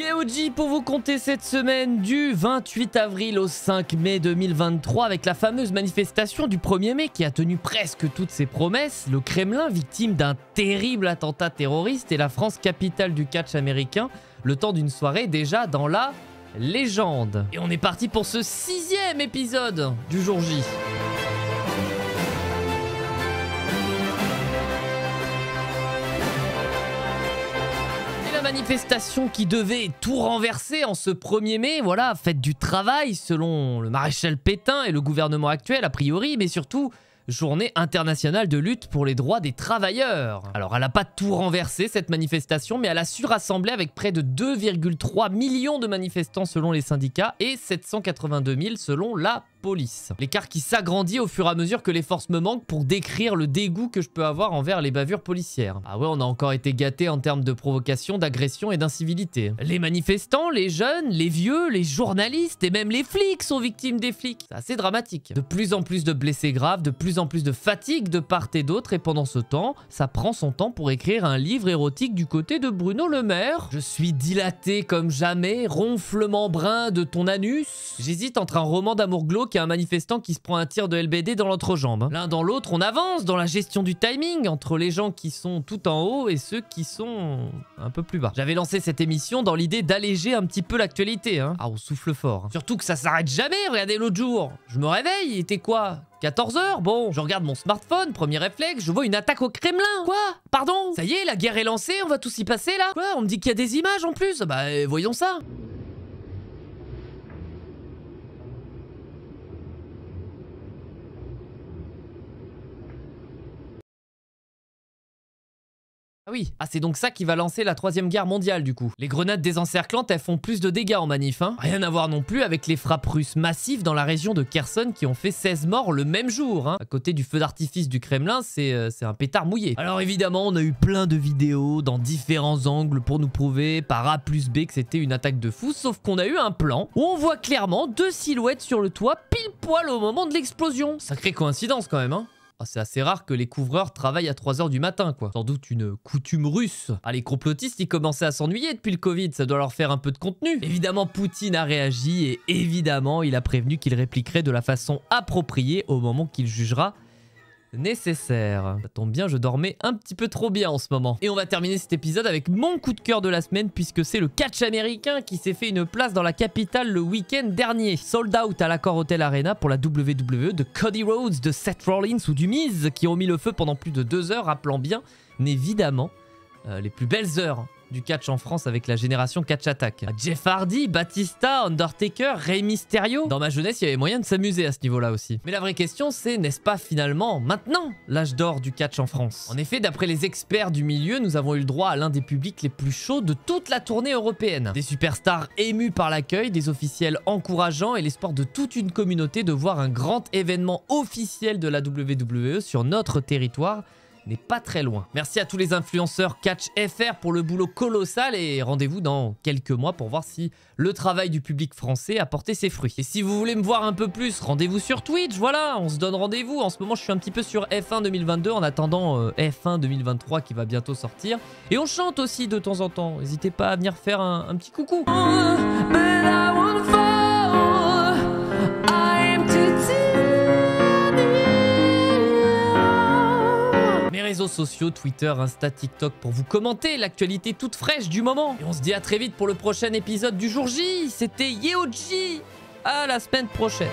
Yeoji pour vous compter cette semaine du 28 avril au 5 mai 2023 avec la fameuse manifestation du 1er mai qui a tenu presque toutes ses promesses, le Kremlin victime d'un terrible attentat terroriste et la France capitale du catch américain, le temps d'une soirée déjà dans la légende. Et on est parti pour ce 6e épisode du jour J. Manifestation qui devait tout renverser en ce 1er mai, voilà, fête du travail selon le maréchal Pétain et le gouvernement actuel a priori, mais surtout journée internationale de lutte pour les droits des travailleurs. Alors elle n'a pas tout renversé cette manifestation, mais elle a su rassembler avec près de 2,3 millions de manifestants selon les syndicats et 782 000 selon la police. L'écart qui s'agrandit au fur et à mesure que les forces me manquent pour décrire le dégoût que je peux avoir envers les bavures policières. Ah ouais, on a encore été gâtés en termes de provocation, d'agression et d'incivilité. Les manifestants, les jeunes, les vieux, les journalistes et même les flics sont victimes des flics. C'est assez dramatique. De plus en plus de blessés graves, de plus en plus de fatigue de part et d'autre et pendant ce temps, ça prend son temps pour écrire un livre érotique du côté de Bruno Le Maire. Je suis dilaté comme jamais, ronflement brun de ton anus. J'hésite entre un roman d'amour glauque et un manifestant qui se prend un tir de LBD dans l'entrejambe. L'un dans l'autre, on avance dans la gestion du timing entre les gens qui sont tout en haut et ceux qui sont un peu plus bas. J'avais lancé cette émission dans l'idée d'alléger un petit peu l'actualité. Hein. Ah, on souffle fort. Surtout que ça s'arrête jamais, regardez l'autre jour. Je me réveille, il était quoi ? 14 h, bon, je regarde mon smartphone, premier réflexe, je vois une attaque au Kremlin. Quoi ? Pardon ? Ça y est, la guerre est lancée, on va tous y passer là ? Quoi ? On me dit qu'il y a des images en plus ? Bah, voyons ça. Ah oui, c'est donc ça qui va lancer la 3e guerre mondiale du coup. Les grenades désencerclantes, elles font plus de dégâts en manif, hein. Rien à voir non plus avec les frappes russes massives dans la région de Kherson qui ont fait 16 morts le même jour, hein. À côté du feu d'artifice du Kremlin, c'est un pétard mouillé. Alors évidemment, on a eu plein de vidéos dans différents angles pour nous prouver par A plus B que c'était une attaque de fou, sauf qu'on a eu un plan où on voit clairement 2 silhouettes sur le toit pile poil au moment de l'explosion. Sacrée coïncidence quand même, hein. C'est assez rare que les couvreurs travaillent à 3 h du matin, quoi. Sans doute une coutume russe. Les complotistes, ils commençaient à s'ennuyer depuis le Covid, ça doit leur faire un peu de contenu. Évidemment, Poutine a réagi et évidemment, il a prévenu qu'il répliquerait de la façon appropriée au moment qu'il jugera nécessaire. Ça tombe bien, je dormais un petit peu trop bien en ce moment. Et on va terminer cet épisode avec mon coup de cœur de la semaine puisque c'est le catch américain qui s'est fait une place dans la capitale le week-end dernier. Sold out à l'Accor Hotel Arena pour la WWE de Cody Rhodes, de Seth Rollins ou du Miz qui ont mis le feu pendant plus de 2 heures, rappelant bien évidemment les plus belles heures du catch en France avec la génération Catch Attack. Jeff Hardy, Batista, Undertaker, Rey Mysterio. Dans ma jeunesse, il y avait moyen de s'amuser à ce niveau-là aussi. Mais la vraie question, c'est n'est-ce pas finalement maintenant l'âge d'or du catch en France? En effet, d'après les experts du milieu, nous avons eu le droit à l'un des publics les plus chauds de toute la tournée européenne. Des superstars émus par l'accueil, des officiels encourageants et l'espoir de toute une communauté de voir un grand événement officiel de la WWE sur notre territoire n'est pas très loin. Merci à tous les influenceurs Catch FR pour le boulot colossal et rendez-vous dans quelques mois pour voir si le travail du public français a porté ses fruits. Et si vous voulez me voir un peu plus, rendez-vous sur Twitch, voilà, on se donne rendez-vous. En ce moment, je suis un petit peu sur F1 2022 en attendant F1 2023 qui va bientôt sortir. Et on chante aussi de temps en temps, n'hésitez pas à venir faire un petit coucou. Réseaux sociaux, Twitter, Insta, TikTok pour vous commenter l'actualité toute fraîche du moment. Et on se dit à très vite pour le prochain épisode du jour J. C'était Yeoji. À la semaine prochaine.